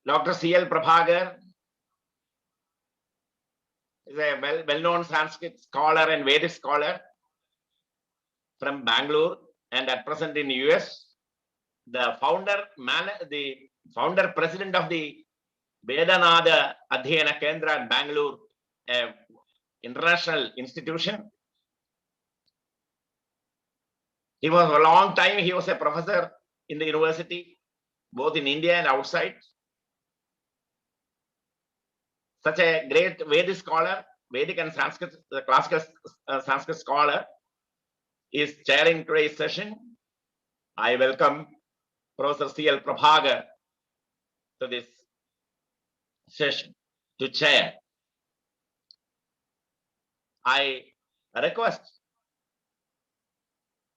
Dr. C.L. Prabhakar is a well-known Sanskrit scholar and Vedic scholar from Bangalore and at present in the US. The founder president of the Vedanada Adhyayana Kendra in Bangalore, a international institution. He was a long time, he was a professor in the university, both in India and outside. Such a great Vedic scholar, Vedic and Sanskrit, the classical Sanskrit scholar, is chairing today's session. I welcome Professor C.L. Prabhakar to this session to chair. I request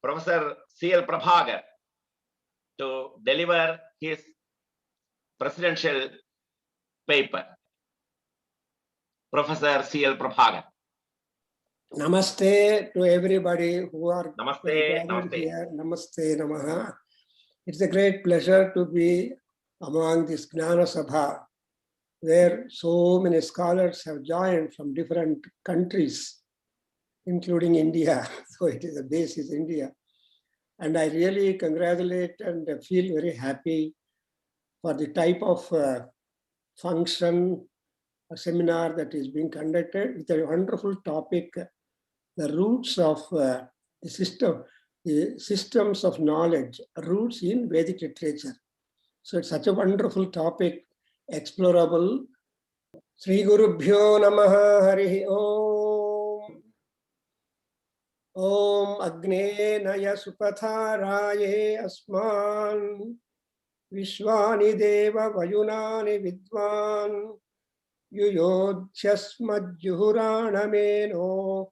Professor C.L. Prabhakar to deliver his presidential paper. Professor C.L. Prabhakar. Namaste to everybody who are Namaste, gathered namaste. here. Namaste, namaha. It's a great pleasure to be among this Jnana Sabha, where so many scholars have joined from different countries, including India. So it is the base is India. And I really congratulate and feel very happy for the type of function, a seminar that is being conducted with a wonderful topic, the roots of the systems of knowledge, roots in Vedic literature. So it's such a wonderful topic, explorable. Sri Gurubhyo Namaha Harihi Om. Om Agne Naya Supatharaye Asman Vishwani Deva Vayunani Vidwan Yuyodhyasmadjuhuranameno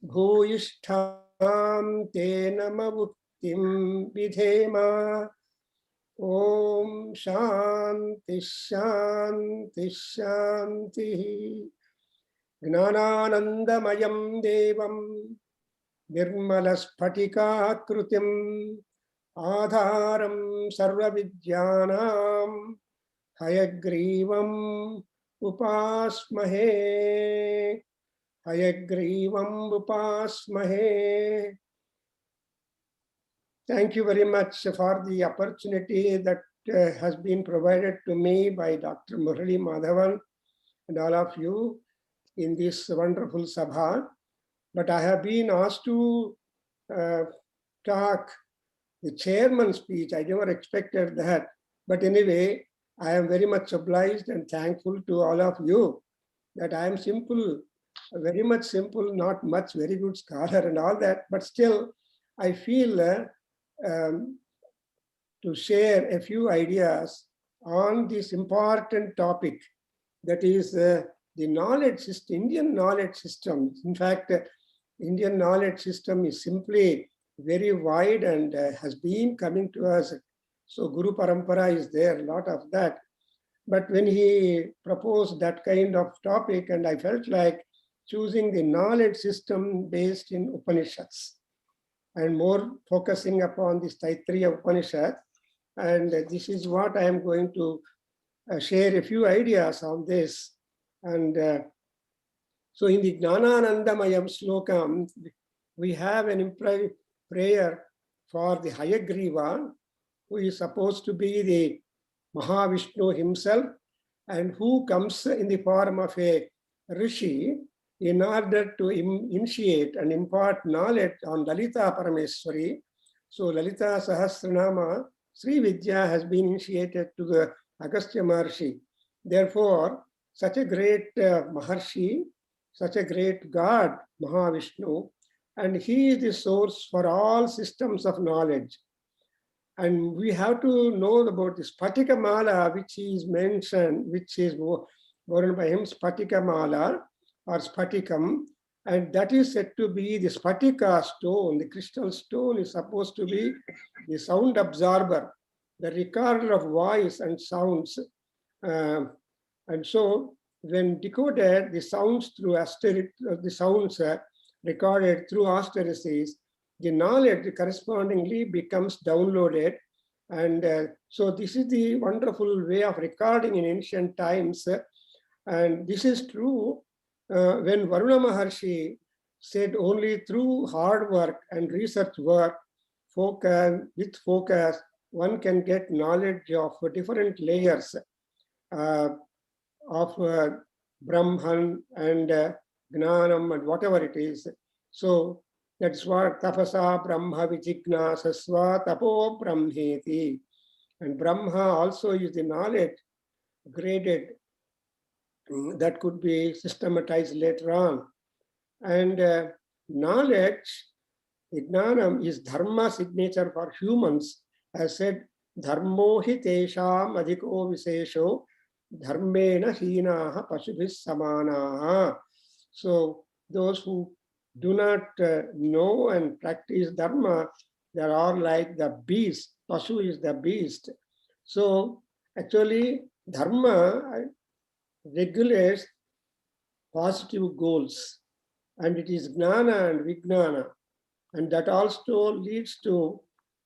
Bhuyishtham te namavuktim vidhema. Om Shanti Shanti Shanti. Gnananandamayam Devam Nirmalaspatikakrutim Adharam Sarvavidyanam Hayagrivam Upasmahe. Hayagrivam Upasmahe. Thank you very much for the opportunity that has been provided to me by Dr. Murali Madhavan and all of you in this wonderful Sabha. But I have been asked to talk the chairman's speech. I never expected that. But anyway, I am very much obliged and thankful to all of you that I am simple, very much simple, not much very good scholar and all that. But still, I feel to share a few ideas on this important topic, that is the knowledge system, Indian knowledge system. In fact, Indian knowledge system is simply very wide and has been coming to us. So Guru Parampara is there, a lot of that. But when he proposed that kind of topic, and I felt like choosing the knowledge system based in Upanishads and more focusing upon this Taittiriya Upanishad. And this is what I am going to share a few ideas on this. And so in the Jnananandamayam Slokam, we have an implied prayer for the Hayagriva, who is supposed to be the Mahavishnu himself, and who comes in the form of a rishi in order to initiate and impart knowledge on Lalita Parameswari. So Lalita Sahasranama, Sri Vidya has been initiated to the Agastya Maharshi. Therefore, such a great Maharshi, such a great God, Mahavishnu, and he is the source for all systems of knowledge. And we have to know about this Spatika Mala, which is mentioned, which is born by him, Spatika Mala or Spatikam, and that is said to be the Spatika stone. The crystal stone is supposed to be the sound absorber, the recorder of voice and sounds. And so when decoded, the sounds through the sounds recorded through hysteresis, the knowledge correspondingly becomes downloaded And so this is the wonderful way of recording in ancient times. And this is true when Varuna Maharshi said only through hard work and research work, with focus, one can get knowledge of different layers of Brahman and Gnanam and whatever it is. So that's what tapasa Brahma vijnana tapo brahmeti. And Brahma also is the knowledge graded that could be systematized later on. And knowledge, Jnana, is Dharma signature for humans. As said, dharmohi tesham adhiko visesho dharmena hinah pasubhissamaanah. So those who do not know and practice Dharma, they are like the beast. Pasu is the beast. So actually, Dharma regulates positive goals, and it is Jnana and Vijnana, and that also leads to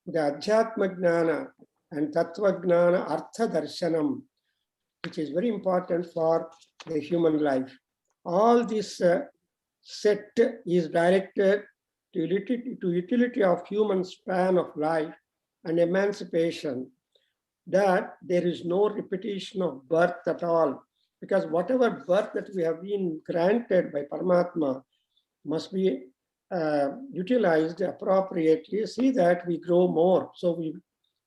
the adhytamjnaana and tatvajnartha artha darshanam, which is very important for the human life. All this set is directed to utility of human span of life and emancipation, that there is no repetition of birth at all, because whatever birth that we have been granted by Paramatma must be utilized appropriately. See that we grow more, so we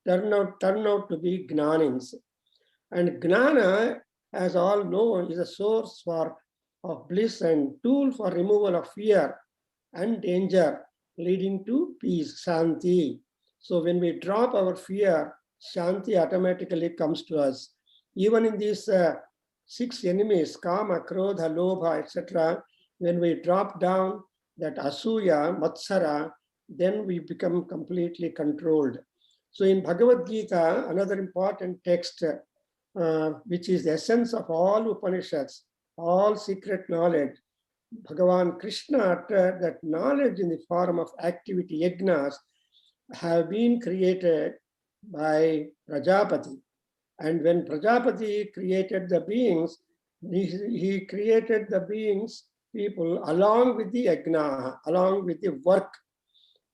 turn out to be Gnanins. And Jnana, as all know, is a source of bliss and tool for removal of fear and danger, leading to peace, santi. So when we drop our fear, Shanti automatically comes to us. Even in these 6 enemies, kama, krodha, lobha, etc., when we drop down that asuya, matsara, then we become completely controlled. So in Bhagavad-Gita, another important text, which is the essence of all Upanishads, all secret knowledge, Bhagavan Krishna uttered that knowledge in the form of activity, yajnas, have been created by Prajapati. And when Prajapati created the beings, he created the beings, people, along with the yajnah, along with the work.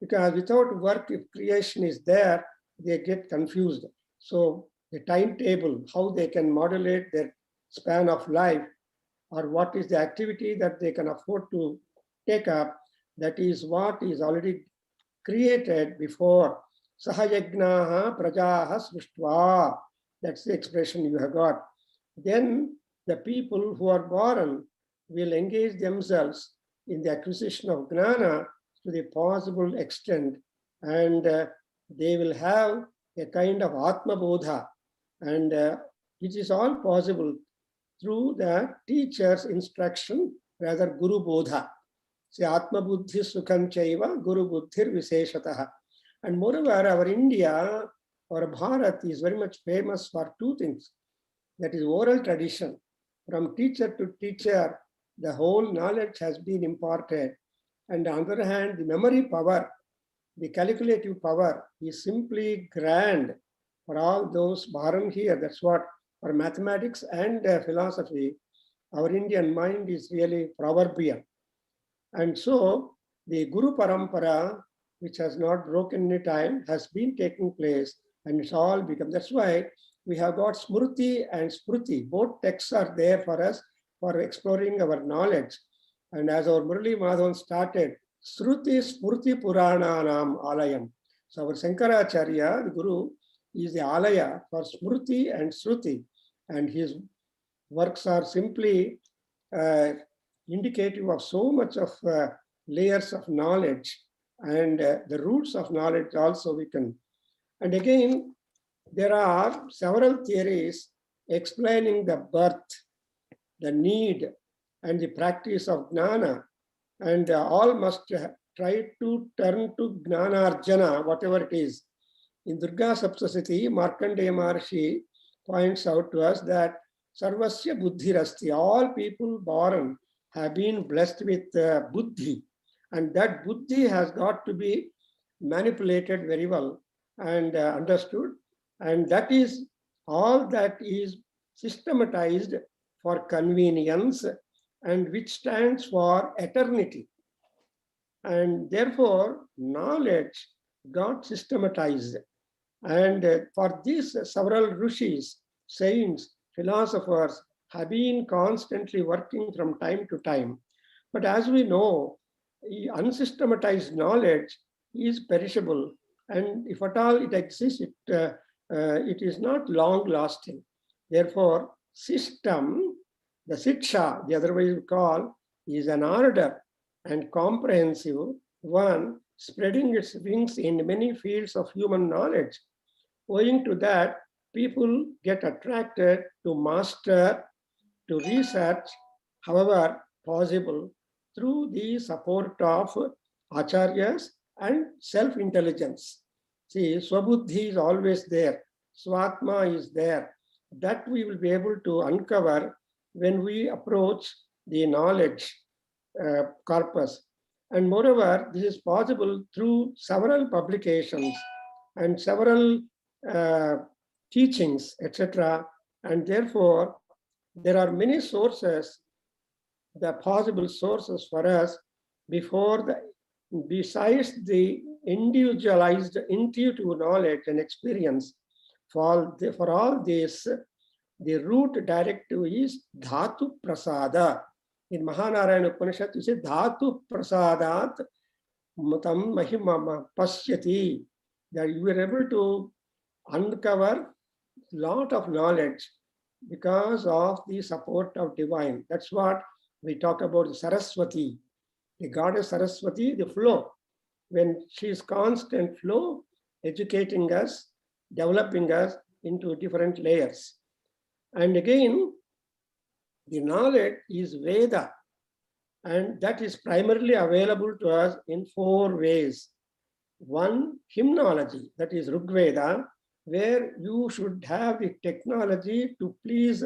Because without work, if creation is there, they get confused. So the timetable, how they can modulate their span of life, or what is the activity that they can afford to take up, that is what is already created before. Saha yajnah prajah srutva. That's the expression you have got. Then the people who are born will engage themselves in the acquisition of Jnana to the possible extent, and they will have a kind of Atma Bodha, and which is all possible through the teacher's instruction, rather Guru Bodha. Say Atma Buddhi Sukham Chaiva Guru Buddhir Viseshatah. And moreover, our India or Bharat is very much famous for 2 things. That is oral tradition. From teacher to teacher, the whole knowledge has been imparted. And on the other hand, the memory power, the calculative power is simply grand for all those born here. That's what for mathematics and philosophy, our Indian mind is really proverbial. And so the Guru Parampara, which has not broken any time, has been taking place, and it's all become. That's why we have got Smriti and Spruti. Both texts are there for us for exploring our knowledge. And as our Murali Madhavan started, Sruti Smriti Purananam Alayam. So our Shankaracharya, the Guru, is the Alaya for Smriti and Sruti. And his works are simply indicative of so much of layers of knowledge, and the roots of knowledge also we can. And again, there are several theories explaining the birth, the need, and the practice of Jnana, and all must try to turn to Jnanarjana, whatever it is. In Durga Saptasati, Markandeya Maharshi points out to us that Sarvasya Buddhirasti, all people born have been blessed with Buddhi, and that Buddhi has got to be manipulated very well and understood. And that is all that is systematized for convenience and which stands for eternity. And therefore, knowledge got systematized. And for this, several rishis, saints, philosophers have been constantly working from time to time. But as we know, unsystematized knowledge is perishable. And if at all it exists, it is not long lasting. Therefore, system, the siksha, the otherwise we call, is an order and comprehensive one, spreading its wings in many fields of human knowledge. Owing to that, people get attracted to master, to research, however possible, through the support of acharyas and self-intelligence. See, Swabuddhi is always there, Swatma is there. That we will be able to uncover when we approach the knowledge corpus. And moreover, this is possible through several publications and several teachings, etc. And therefore, there are many sources, the possible sources for us besides the individualized intuitive knowledge and experience. For all this, the root directive is dhatu prasada. In Mahanarayana Upanishad, you say dhatu prasadat mutam mahimama pasyati. That you are able to uncover a lot of knowledge because of the support of divine. That's what we talk about Saraswati, the goddess Saraswati, the flow. When she is constant flow, educating us, developing us into different layers. And again, the knowledge is Veda, and that is primarily available to us in 4 ways. One, hymnology, that is Rigveda, where you should have the technology to please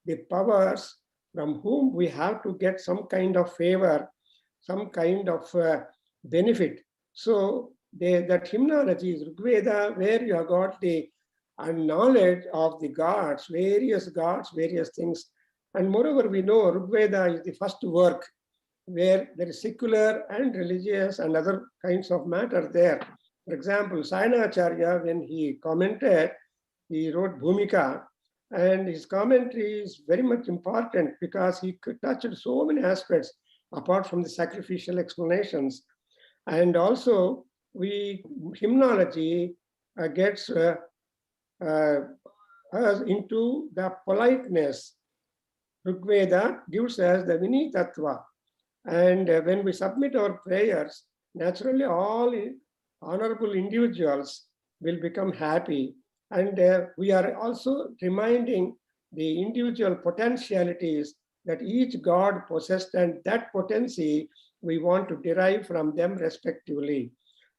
the powers from whom we have to get some kind of favor, some kind of benefit. So that hymnology is Rigveda, where you have got the knowledge of the gods, various things. And moreover, we know Rigveda is the first work where there is secular and religious and other kinds of matter there. For example, Sayanacharya, when he commented, he wrote Bhumika, and his commentary is very much important because he touched so many aspects apart from the sacrificial explanations. And also, hymnology gets us into the politeness. Rigveda gives us the Vinitattva. And when we submit our prayers, naturally all honorable individuals will become happy. And we are also reminding the individual potentialities that each God possessed, and that potency we want to derive from them respectively.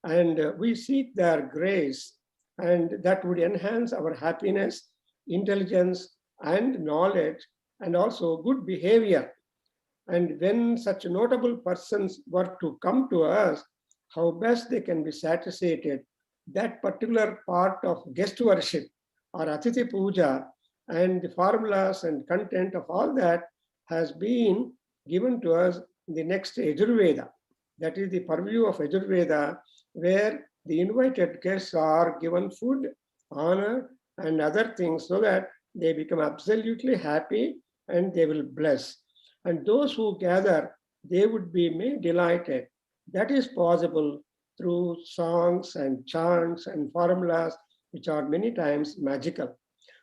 And we seek their grace, and that would enhance our happiness, intelligence, and knowledge, and also good behavior. And when such notable persons were to come to us, how best they can be satiated, that particular part of guest worship or Atiti Puja and the formulas and content of all that has been given to us in the next Yajurveda. That is the purview of Yajurveda, where the invited guests are given food, honor, and other things so that they become absolutely happy and they will bless. And those who gather, they would be made delighted. That is possible through songs and chants and formulas, which are many times magical.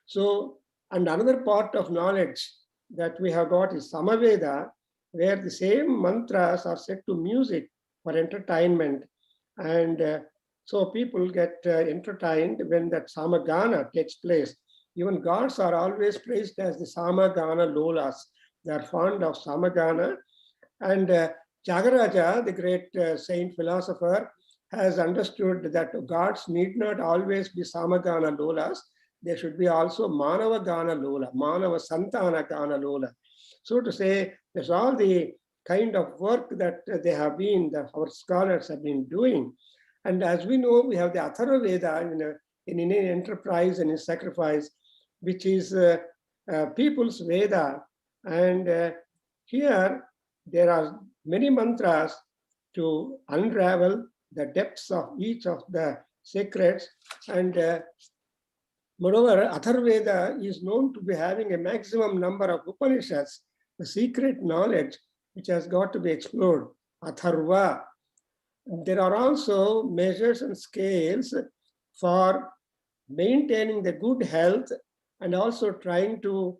So, and another part of knowledge that we have got is Samaveda, where the same mantras are set to music for entertainment. And so people get entertained when that Samagana takes place. Even gods are always praised as the Samagana Lolas. They are fond of Samagana. And Tyagaraja, the great saint philosopher, has understood that gods need not always be Samagana Lolas. They should be also Manava Gana Lola, Manava Santana Gana Lola. So to say, there's all the kind of work that they have been, that our scholars have been doing. And as we know, we have the Atharva Veda in Indian enterprise and in sacrifice, which is people's Veda. And here there are many mantras to unravel the depths of each of the secrets. And moreover, Atharveda is known to be having a maximum number of Upanishads, the secret knowledge which has got to be explored, Atharva. There are also measures and scales for maintaining the good health and also trying to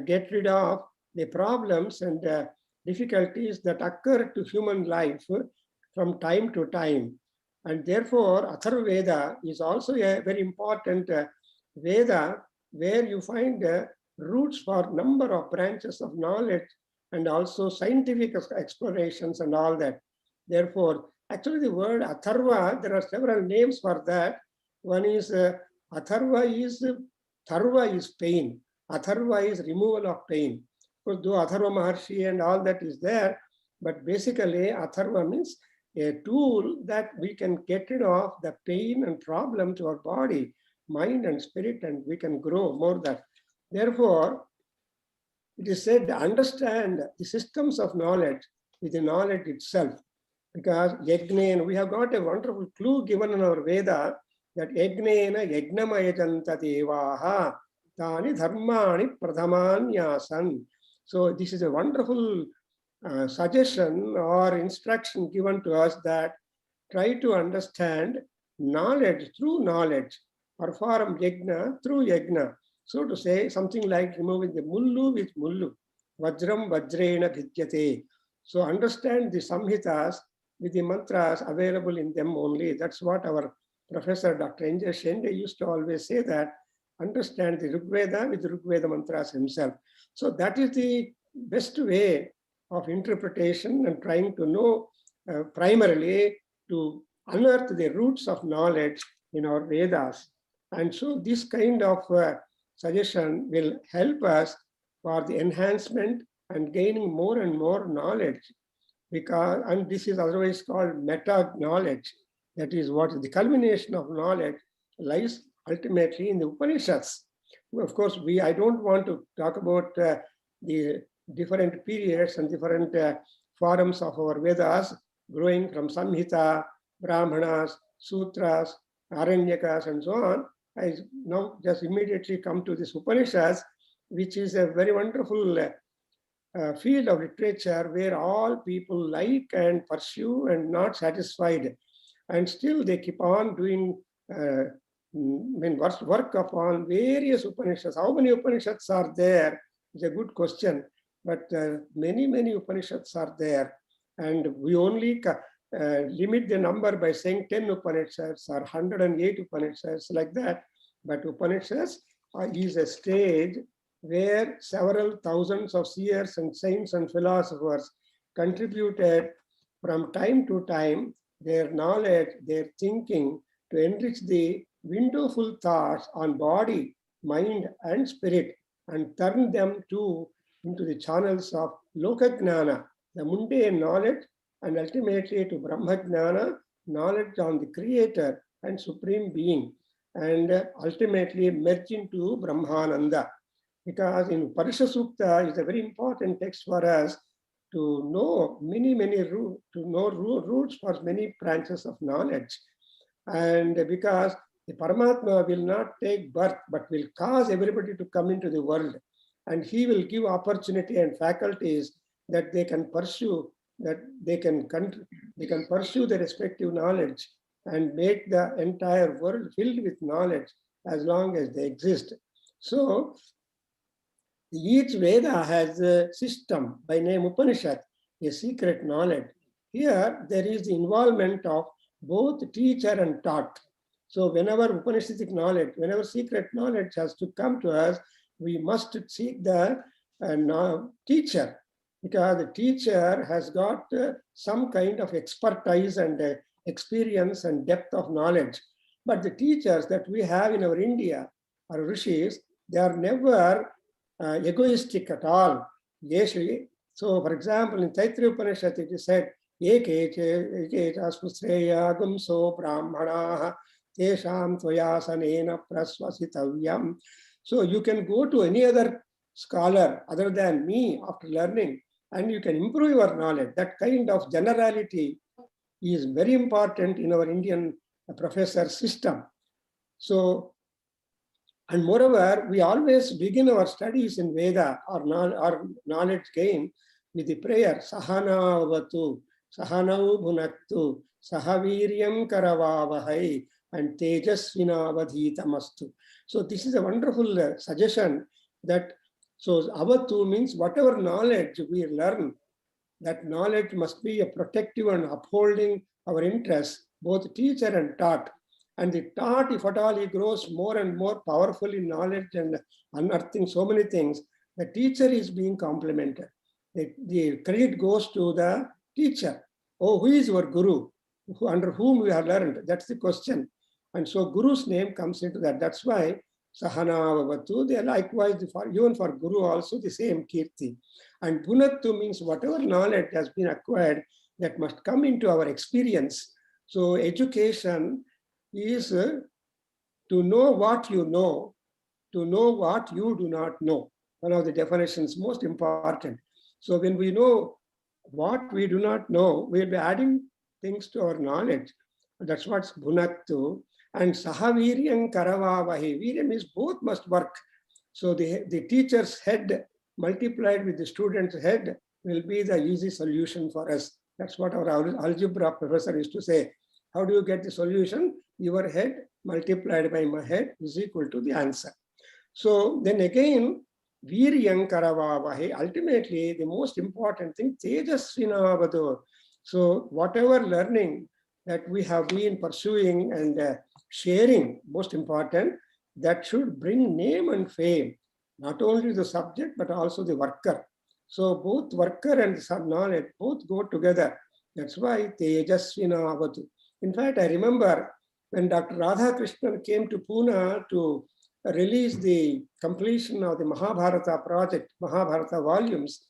get rid of the problems and difficulties that occur to human life from time to time. And therefore, Atharveda is also a very important Veda where you find roots for number of branches of knowledge and also scientific explorations and all that. Therefore, actually the word Atharva, there are several names for that. One is Atharva is, Tharva is pain. Atharva is removal of pain. Because though Atharva Maharshi and all that is there, but basically Atharva means a tool that we can get rid of the pain and problem to our body, mind and spirit, and we can grow more that. Therefore, it is said to understand the systems of knowledge with the knowledge itself. Because yajnena, we have got a wonderful clue given in our Veda that yajnena yajnamayajanta devaha tani dharmani pradhamanyasan. So this is a wonderful suggestion or instruction given to us that try to understand knowledge through knowledge, perform yajna through yajna. So to say, something like removing the mullu with mullu, vajram vajrena vidyate. So understand the samhitas with the mantras available in them only. That's what our professor, Dr. N.J. Shende, used to always say, that understand the Rigveda with the Rigveda mantras himself. So that is the best way of interpretation and trying to know primarily to unearth the roots of knowledge in our Vedas. And so this kind of suggestion will help us for the enhancement and gaining more and more knowledge. Because, and this is otherwise called meta knowledge. That is what the culmination of knowledge lies ultimately in the Upanishads. Of course, I don't want to talk about the different periods and different forms of our Vedas, growing from Samhita, Brahmanas, Sutras, Aranyakas, and so on. I now just immediately come to this Upanishads, which is a very wonderful field of literature where all people like and pursue and not satisfied. And still they keep on doing work upon various Upanishads. How many Upanishads are there is a good question. But many, many Upanishads are there. And we only limit the number by saying 10 Upanishads or 108 Upanishads, like that. But Upanishads is a stage where several thousands of seers and saints and philosophers contributed from time to time their knowledge, their thinking to enrich the windowful thoughts on body, mind, and spirit, and turn them into the channels of Lokajnana, the mundane knowledge, and ultimately to Brahmajnana, knowledge on the Creator and Supreme Being, and ultimately merge into Brahmananda. Because in Parisha Sukta is a very important text for us to know roots for many branches of knowledge. And because the Paramatma will not take birth, but will cause everybody to come into the world. And he will give opportunity and faculties that they can pursue, that they can pursue the respective knowledge and make the entire world filled with knowledge as long as they exist. So each Veda has a system by name Upanishad, a secret knowledge. Here there is the involvement of both teacher and taught. So whenever Upanishadic knowledge, whenever secret knowledge has to come to us, we must seek the teacher, because the teacher has got some kind of expertise and experience and depth of knowledge. But the teachers that we have in our India, our rishis, they are never egoistic at all. So, for example, in Taittiriya Upanishad, it is said, Eke spusreya gumso brahmanaha tesham tvayasanena prasvasitavyam. So you can go to any other scholar other than me after learning, and you can improve your knowledge. That kind of generality is very important in our Indian professor system. So, and moreover, we always begin our studies in Veda or knowledge gain with the prayer, Sahana avatu, Sahanau bhunaktu, Sahaviryam karavavahai, and Tejasvina avadhitamastu. So this is a wonderful suggestion that, so avatu means whatever knowledge we learn, that knowledge must be a protective and upholding our interests, both teacher and taught. And the taught, if at all he grows more and more powerful in knowledge and unearthing so many things, the teacher is being complimented. The credit goes to the teacher. Oh, who is your guru? Under whom we have learned? That's the question. And so guru's name comes into that. That's why Sahana Vavatu, they likewise, even for guru also the same kirti. And Bhunattu means whatever knowledge has been acquired that must come into our experience. So education is to know what you know, to know what you do not know. One of the definitions most important. So when we know what we do not know, we'll be adding things to our knowledge. That's what's Bhunattu. And Sahaviryam karavavahi. Viryam is both must work. So the teacher's head multiplied with the student's head will be the easy solution for us. That's what our algebra professor used to say. How do you get the solution? Your head multiplied by my head is equal to the answer. So then again, Viryam karavavahi, ultimately the most important thing, Tejasvina avadu. So whatever learning that we have been pursuing and sharing, most important, that should bring name and fame, not only the subject, but also the worker. So both worker and knowledge both go together. That's why Tejasvina avadu. In fact, I remember when Dr. Radhakrishnan came to Pune to release the completion of the Mahabharata project, Mahabharata volumes,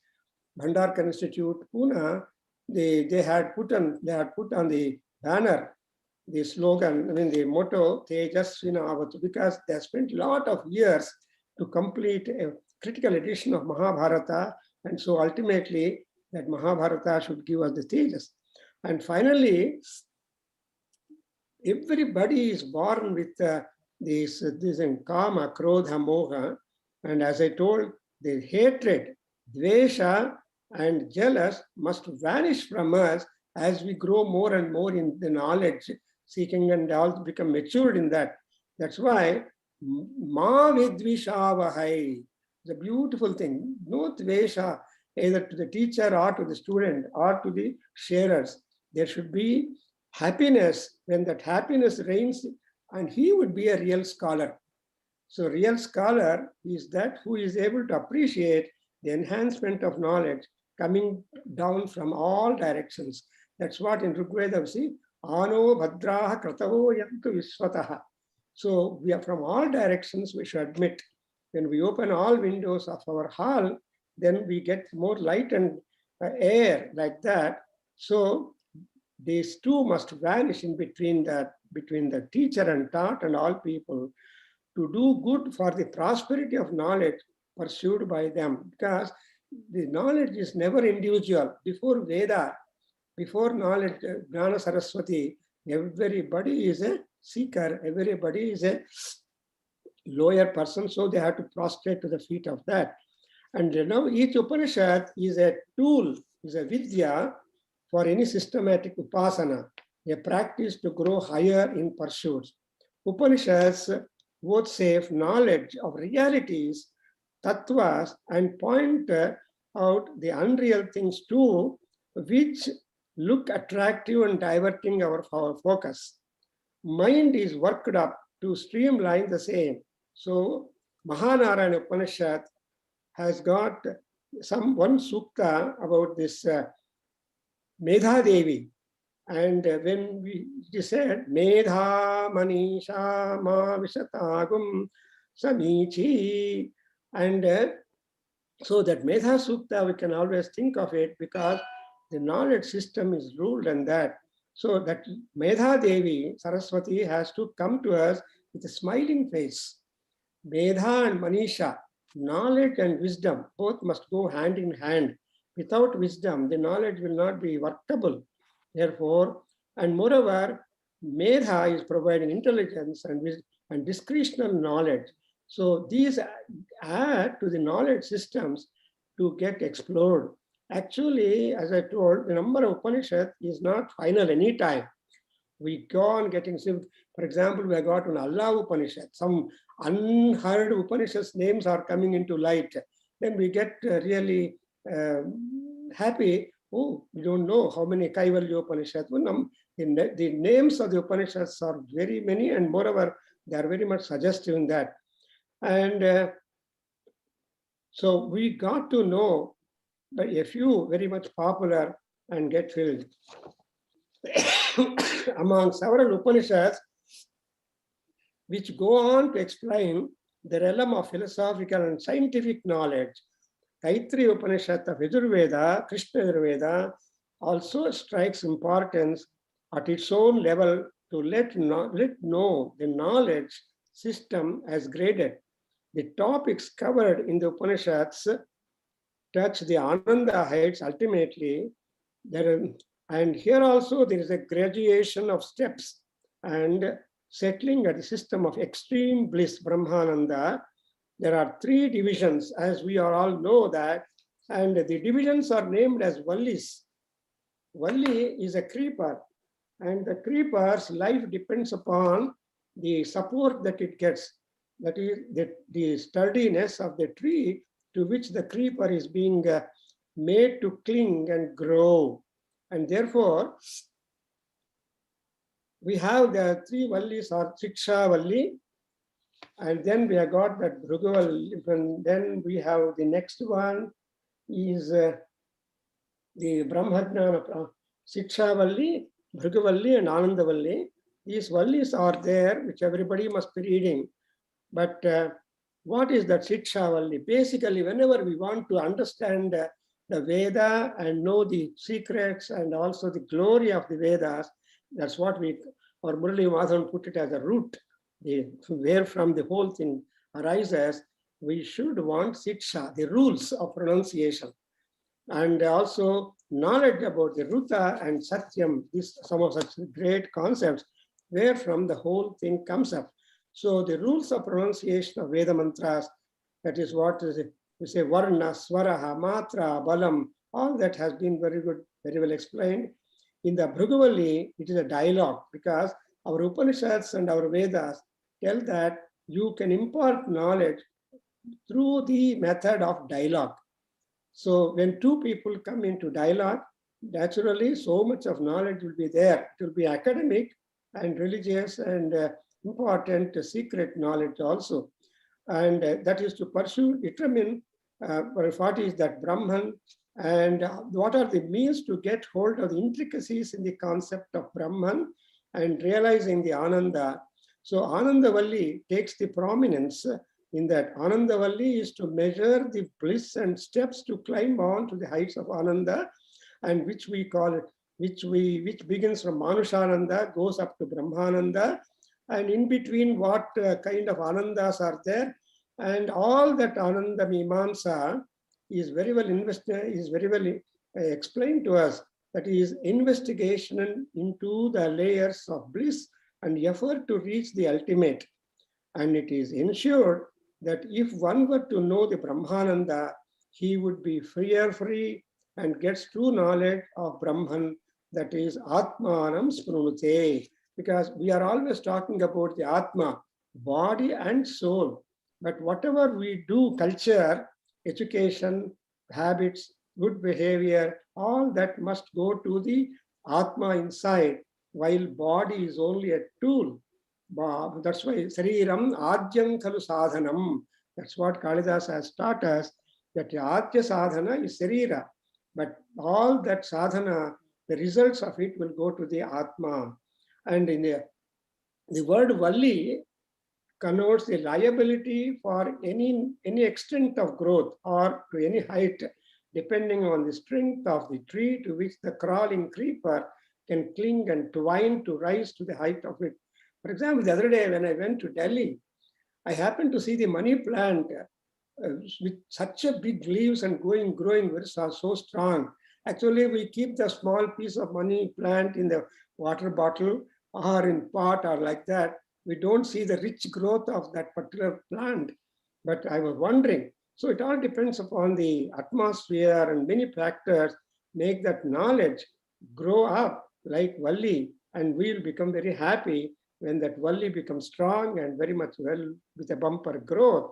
Bhandarkar Institute, Pune, they had put on the banner the slogan, the motto, Tejasvina avatu, because they spent a lot of years to complete a critical edition of Mahabharata, and so ultimately that Mahabharata should give us the Tejas. And finally, everybody is born with this kama, krodha, moha, and as I told, the hatred, dvesha, and jealous must vanish from us as we grow more and more in the knowledge seeking and all become matured in that. That's why ma vidvishavahai is a beautiful thing. No dvesha, either to the teacher or to the student or to the sharers. There should be happiness. When that happiness reigns, and he would be a real scholar. So real scholar is that who is able to appreciate the enhancement of knowledge coming down from all directions. That's what in Rigveda we see, Ano Bhadraha Kratavo Yantu Viswataha. So we are from all directions, we should admit. When we open all windows of our hall, then we get more light and air like that. So these two must vanish in between the teacher and taught and all people to do good for the prosperity of knowledge pursued by them. Because the knowledge is never individual. Before Veda, before knowledge, Jnana Saraswati, everybody is a seeker, everybody is a lower person, so they have to prostrate to the feet of that. And now each Upanishad is a tool, is a vidya for any systematic upasana, a practice to grow higher in pursuits. Upanishads both say knowledge of realities, tattvas, and point out the unreal things too, which look attractive and diverting our focus. Mind is worked up to streamline the same. So Mahanarayana Upanishad has got one sukta about this Medha Devi. And when it said, Medha Manisha Ma Vishatagum Samichi, and so that Medha Sukta, we can always think of it because the knowledge system is ruled on that. So that Medha Devi, Saraswati, has to come to us with a smiling face. Medha and Manisha, knowledge and wisdom, both must go hand in hand. Without wisdom, the knowledge will not be workable. Therefore, and moreover, Medha is providing intelligence and discretional knowledge. So these add to the knowledge systems to get explored. Actually, as I told, the number of Upanishads is not final any time. We go on getting, for example, we have got an Allah Upanishad, some unheard Upanishads names are coming into light. Then we get really happy. Oh, we don't know how many Kaivalya Upanishads. The names of the Upanishads are very many, and moreover, they are very much suggestive in that. And so we got to know a few very much popular and get filled. Among several Upanishads, which go on to explain the realm of philosophical and scientific knowledge, Taittiriya Upanishad of Yajurveda, Krishna Yajurveda, also strikes importance at its own level to let know the knowledge system as graded. The topics covered in the Upanishads touch the Ananda heights ultimately. And here also there is a graduation of steps and settling at the system of extreme bliss, Brahmananda. There are three divisions, as we all know that, and the divisions are named as Vallis. Valli is a creeper, and the creeper's life depends upon the support that it gets. That is the sturdiness of the tree to which the creeper is being made to cling and grow. And therefore, we have the three Vallis or Shiksha Valli, and then we have got that Bhrugavalli, and then we have the next one is the Brahmajnana, Shiksha Valli, Bhrugavalli and Anandavalli. These Vallis are there, which everybody must be reading. But what is that Shiksha Valli? Basically, whenever we want to understand the Veda and know the secrets and also the glory of the Vedas, that's what or Murali Madhavan put it as a root, where from the whole thing arises. We should want Shiksha, the rules of pronunciation, and also knowledge about the Ruta and Satyam, some of such great concepts, where from the whole thing comes up. So the rules of pronunciation of Veda mantras, that is what we say Varna, Swaraha, Matra, Balam, all that has been very good, very well explained. In the Bhrugavalli, it is a dialogue, because our Upanishads and our Vedas tell that you can impart knowledge through the method of dialogue. So when two people come into dialogue, naturally so much of knowledge will be there. It will be academic and religious and important secret knowledge also. And that is to pursue, determine what is that Brahman, and what are the means to get hold of the intricacies in the concept of Brahman and realizing the Ananda. So Anandavalli takes the prominence in that. Anandavalli is to measure the bliss and steps to climb on to the heights of Ananda, and which we call it, which begins from Manushananda, goes up to Brahmananda, and in between what kind of Anandas are there, and all that Ananda Mimamsa is very well explained to us. That is investigation into the layers of bliss and effort to reach the ultimate. And it is ensured that if one were to know the Brahmananda, he would be free and gets true knowledge of Brahman, that is Atmanam Sprunute. Because we are always talking about the Atma, body and soul. But whatever we do, culture, education, habits, good behavior, all that must go to the Atma inside, while body is only a tool. That's why Sariram Adyam Khalu Sadhanam. That's what Kalidas has taught us, that Adya Sadhana is Sarira. But all that sadhana, the results of it will go to the Atma. And in the word Valli connotes the liability for any extent of growth or to any height, depending on the strength of the tree to which the crawling creeper can cling and twine to rise to the height of it. For example, the other day when I went to Delhi, I happened to see the money plant with such a big leaves and growing very so strong. Actually, we keep the small piece of money plant in the water bottle or in pot or like that. We don't see the rich growth of that particular plant. But I was wondering, so it all depends upon the atmosphere, and many factors make that knowledge grow up like Valli, and we'll become very happy when that Valli becomes strong and very much well with a bumper growth.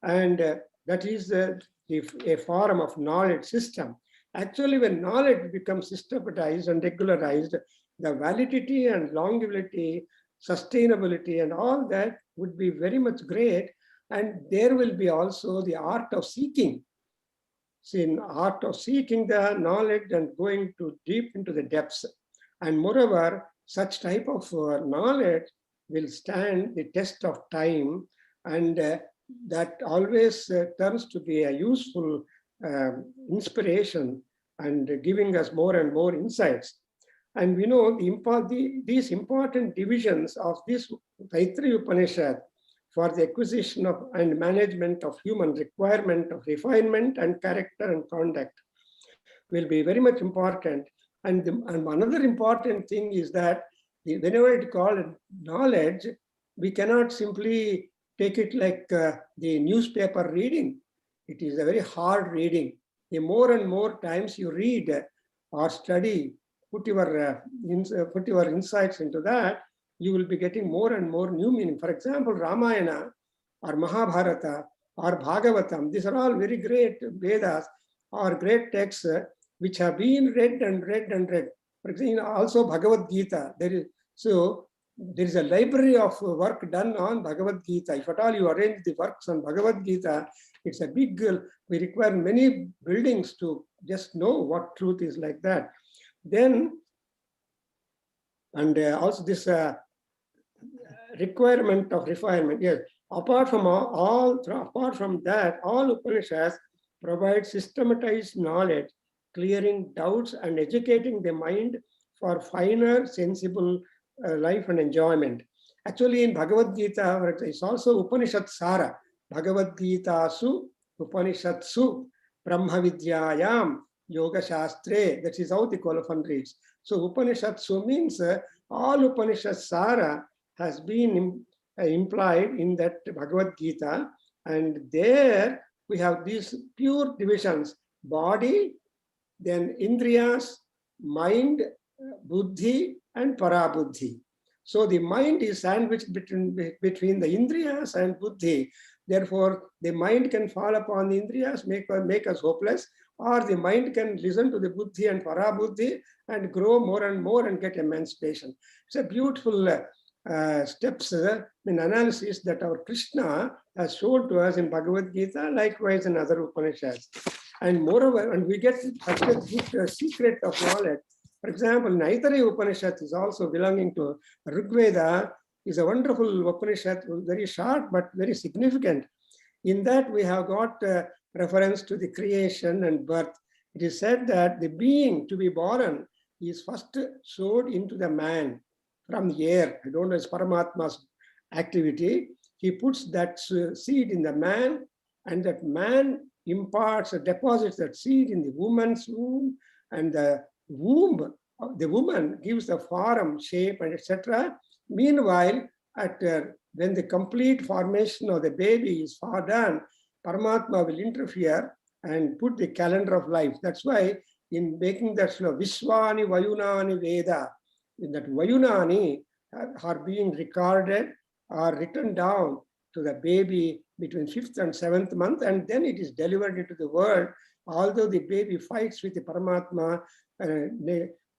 And that is a form of knowledge system. Actually, when knowledge becomes systematized and regularized, the validity and longevity, sustainability, and all that would be very much great. And there will be also the art of seeking. See, in art of seeking the knowledge and going to deep into the depths. And moreover, such type of knowledge will stand the test of time, and that always turns to be a useful inspiration and giving us more and more insights. And we know these important divisions of this Taittiriya Upanishad for the acquisition of and management of human requirement of refinement and character and conduct will be very much important. And another important thing is that whenever it called knowledge, we cannot simply take it like the newspaper reading. It is a very hard reading. The more and more times you read or study, put your insights into that, you will be getting more and more new meaning. For example, Ramayana or Mahabharata or Bhagavatam, these are all very great Vedas or great texts which have been read and read and read. For example, also Bhagavad-Gita. There is a library of work done on Bhagavad-Gita. If at all you arrange the works on Bhagavad-Gita, it's a big, we require many buildings to just know what truth is like that. Then, and also this requirement of refinement. Yes, apart from that, all Upanishads provide systematized knowledge, clearing doubts and educating the mind for finer, sensible life and enjoyment. Actually, in Bhagavad-Gita, it's also Upanishad Sara. Bhagavad-Gita Su, Upanishad Su, Brahma Vidyayam, Yoga Shastre. That is how the colophon reads. So Upanishad Su means all Upanishad Sara has been implied in that Bhagavad-Gita. And there we have these pure divisions: body, then indriyas, mind, buddhi, and parabuddhi. So the mind is sandwiched between the indriyas and buddhi. Therefore, the mind can fall upon the indriyas, make us hopeless, or the mind can listen to the buddhi and parabuddhi and grow more and more and get emancipation. It's a beautiful steps in analysis that our Krishna has shown to us in Bhagavad-Gita, likewise in other Upanishads. And moreover, and we get such a good secret of knowledge. For example, Taittiriya Upanishad is also belonging to Rig Veda, is a wonderful Upanishad, very short but very significant. In that we have got reference to the creation and birth. It is said that the being to be born is first sowed into the man from the air. I don't know, it's Paramatma's activity. He puts that seed in the man, and that man imparts or deposits that seed in the woman's womb, and the womb of the woman gives the form, shape, and etc. Meanwhile, when the complete formation of the baby is far done, Paramatma will interfere and put the calendar of life. That's why in making that Vishwani Vayunani Veda, in that Vayunani are being recorded or written down to the baby between 5th and 7th month, and then it is delivered into the world. Although the baby fights with the Paramatma,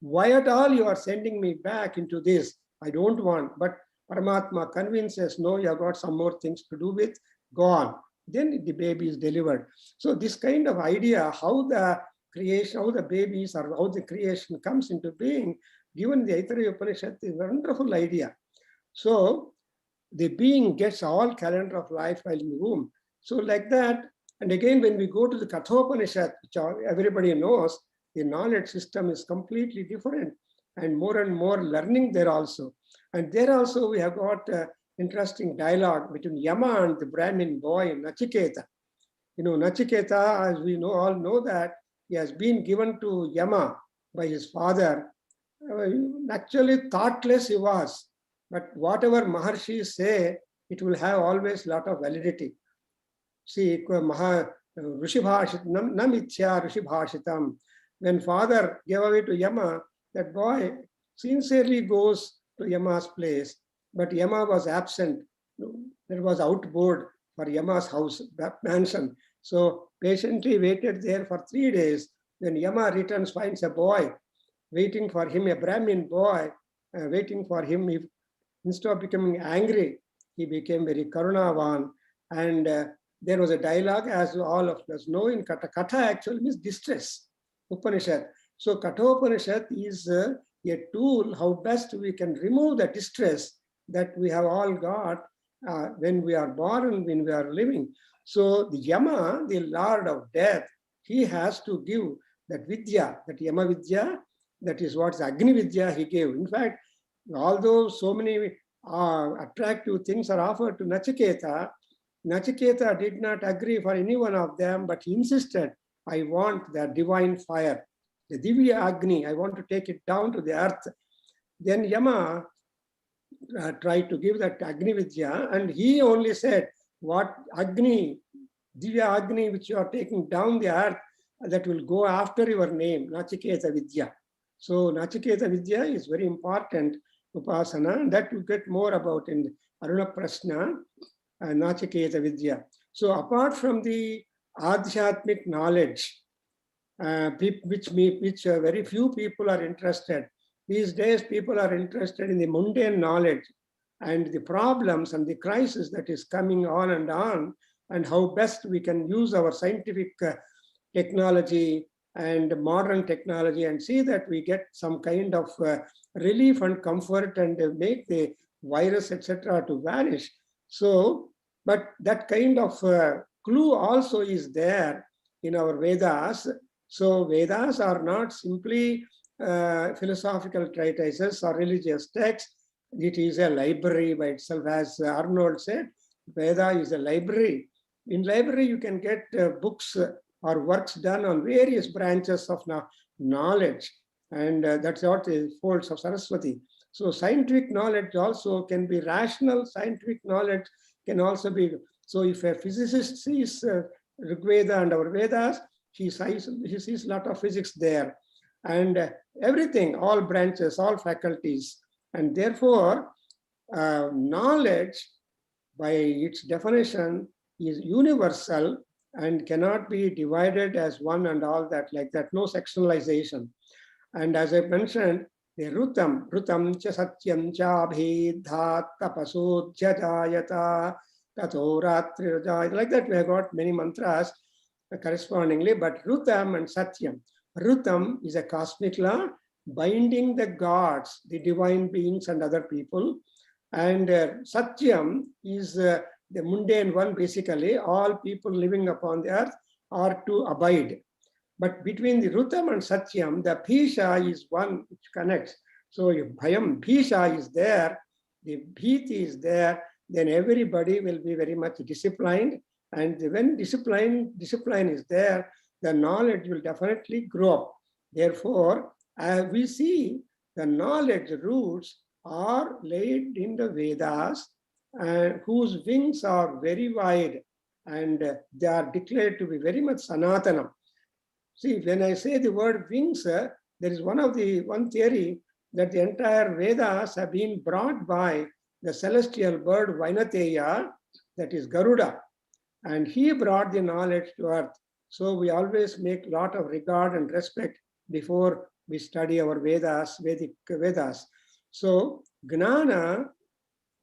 why at all you are sending me back into this? I don't want. But Paramatma convinces, no, you have got some more things to do with, go on. Then the baby is delivered. So this kind of idea, how the creation, how the babies or how the creation comes into being, given the Taittiriya Upanishad, is a wonderful idea. So the being gets all calendar of life while in the womb. So like that, and again, when we go to the Kathopanishad, which everybody knows, the knowledge system is completely different. and more learning there also. And there also we have got interesting dialogue between Yama and the Brahmin boy, Nachiketa. You know, Nachiketa, as we know, all know that he has been given to Yama by his father. Actually, thoughtless he was, but whatever Maharshis say, it will have always lot of validity. See, Rishibhashitam, Namithya Rishibhashitam. When father gave away to Yama, that boy sincerely goes to Yama's place, but Yama was absent. There was outboard for Yama's house, that mansion. So patiently waited there for 3 days. When Yama returns, finds a boy waiting for him, a Brahmin boy, waiting for him. If, instead of becoming angry, he became very karunavan. And there was a dialogue, as all of us know, in Kata. Kata actually means distress, Upanishad. So Kata Upanishad is a tool how best we can remove the distress that we have all got when we are born, when we are living. So the Yama, the Lord of Death, he has to give that Vidya, that Yama Vidya, that is what Agni Vidya he gave. In fact, although so many attractive things are offered to Nachiketa, Nachiketa did not agree for any one of them, but he insisted, I want the divine fire, the Divya Agni, I want to take it down to the earth. Then Yama tried to give that Agni Vidya, and he only said, what Agni, Divya Agni, which you are taking down the earth, that will go after your name, Nachiketa Vidya. So Nachiketa Vidya is very important upasana, and that you get more about in Aruna Prashna, Nachiketa Vidya. So apart from the adhyatmic knowledge, which very few people are interested. These days, people are interested in the mundane knowledge and the problems and the crisis that is coming on, and how best we can use our scientific technology and modern technology and see that we get some kind of relief and comfort and make the virus, etc., to vanish. So, but that kind of clue also is there in our Vedas. So Vedas are not simply philosophical treatises or religious texts. It is a library by itself, as Arnold said. Veda is a library. In library, you can get books or works done on various branches of knowledge, and that's what is folds of Saraswati. So scientific knowledge also can be rational. Scientific knowledge can also be. So if a physicist sees Rigveda and our Vedas, he sees a lot of physics there, and everything, all branches, all faculties, and therefore knowledge, by its definition, is universal and cannot be divided as one and all that, like that, no sectionalization. And as I mentioned, the rutam cha satyam cha abhidhat tapasodhyayata tato ratrirajayata, like that we have got many mantras correspondingly, but rutam and satyam. Rutam is a cosmic law binding the gods, the divine beings and other people, and satyam is the mundane one. Basically, all people living upon the earth are to abide. But between the Rutam and Satyam, the Bhisha is one which connects. So if Bhayam, Bhisha is there, the Bhiti is there, then everybody will be very much disciplined. And when discipline is there, the knowledge will definitely grow. Therefore, we see the knowledge roots are laid in the Vedas, whose wings are very wide, and they are declared to be very much Sanatanam. See, when I say the word wings, there is one theory that the entire Vedas have been brought by the celestial bird Vainateya, that is Garuda, and he brought the knowledge to earth. So we always make a lot of regard and respect before we study our Vedas, Vedic Vedas. So Jnana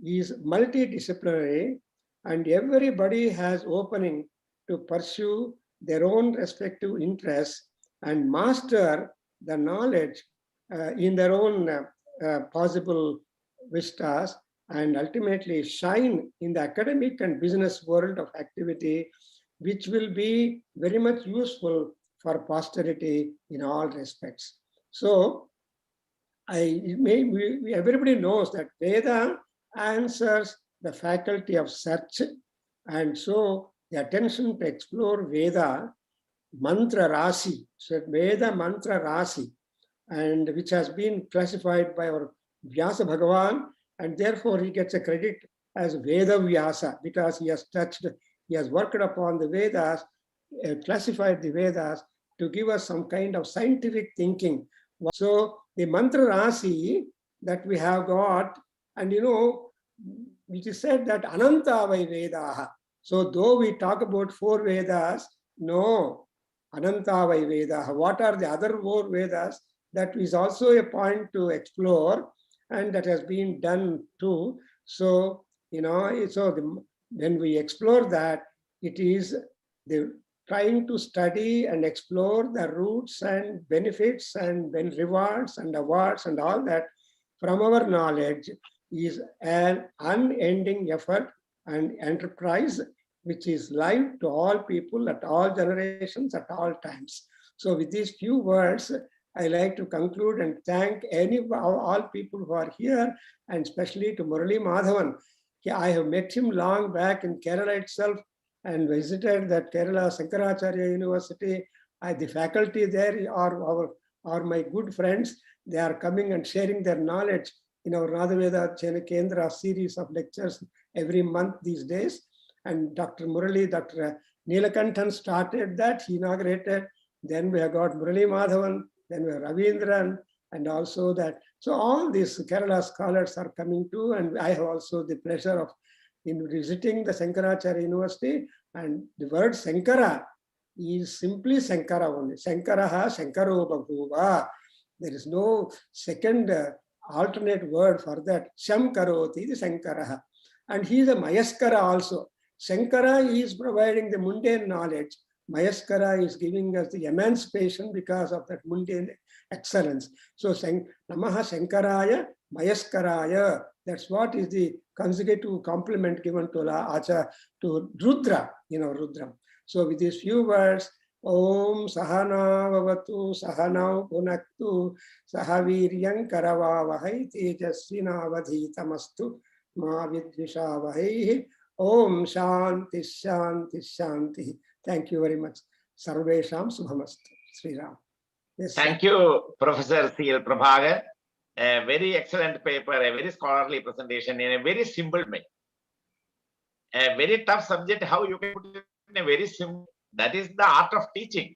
is multidisciplinary, and everybody has opening to pursue their own respective interests and master the knowledge in their own possible vistas, and ultimately shine in the academic and business world of activity, which will be very much useful for posterity in all respects. So everybody knows that Veda answers the faculty of search, and so the attention to explore Veda, mantra rasi, so Veda mantra rasi, and which has been classified by our Vyasa Bhagavan, and therefore he gets a credit as Veda Vyasa because he has worked upon the Vedas, classified the Vedas to give us some kind of scientific thinking. So the mantra rasi that we have got, and it is said that ananta vai Vedaha. So though we talk about 4 Vedas, no, ananta vai Vedaha. What are the other 4 Vedas? That is also a point to explore, and that has been done too. So, when we explore that, it is the trying to study and explore the roots and benefits and rewards and awards and all that from our knowledge is an unending effort and enterprise which is live to all people at all generations at all times. So with these few words, I like to conclude and thank all people who are here, and especially to Murali Madhavan. I have met him long back in Kerala itself and visited that Kerala Sankaracharya University. The faculty there are my good friends. They are coming and sharing their knowledge in our NADAVEDA KENDRA series of lectures every month these days. And Dr. Murali, Dr. Neelakanthan started that, he inaugurated. Then we have got Murali Madhavan, then we have Ravindran, and also that. So all these Kerala scholars are coming too, and I have also the pleasure of visiting the Sankaracharya University. And the word Sankara is simply Sankara only. Sankaraha, Sankaro Bhaguva. There is no second alternate word for that. Sham Karoti, the Sankaraha. And he is a Mayaskara also. Sankara is providing the mundane knowledge. Mayaskara is giving us the emancipation because of that mundane excellence. So Namaha Sankaraya, Mayaskaraya. That's what is the consecutive compliment given to Rudra, Rudra. So with these few words, Om Sahana Vavatu Sahanau Punaktu Sahaviryam Karavavahai Tejasvina Vadhitamastu Ma Vidvishavahai. Om Shanti Shanti Shanti. Thank you very much. Sarvesham Subhamastu. Sri Ram. Yes, thank you, Professor C.L. Prabhakar. A very excellent paper, a very scholarly presentation in a very simple way. A very tough subject, how you can put it in a very simple, that is the art of teaching.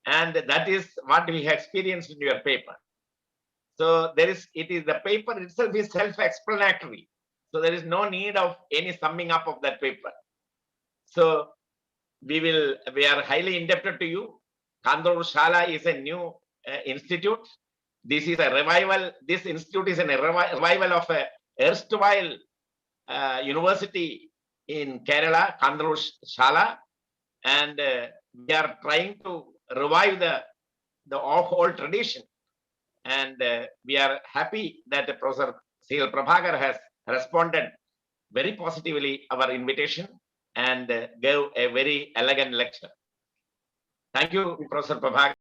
And that is what we have experienced in your paper. So the paper itself is self-explanatory. So there is no need of any summing up of that paper. So we are highly indebted to you. Kandalur Shala is a new institute. This is a revival. This institute is a revival of a erstwhile university in Kerala, Kandalur Shala, and we are trying to revive the whole tradition. And we are happy that Professor C.L. Prabhakar has responded very positively our invitation and gave a very elegant lecture. Thank you, Professor Prabhakar.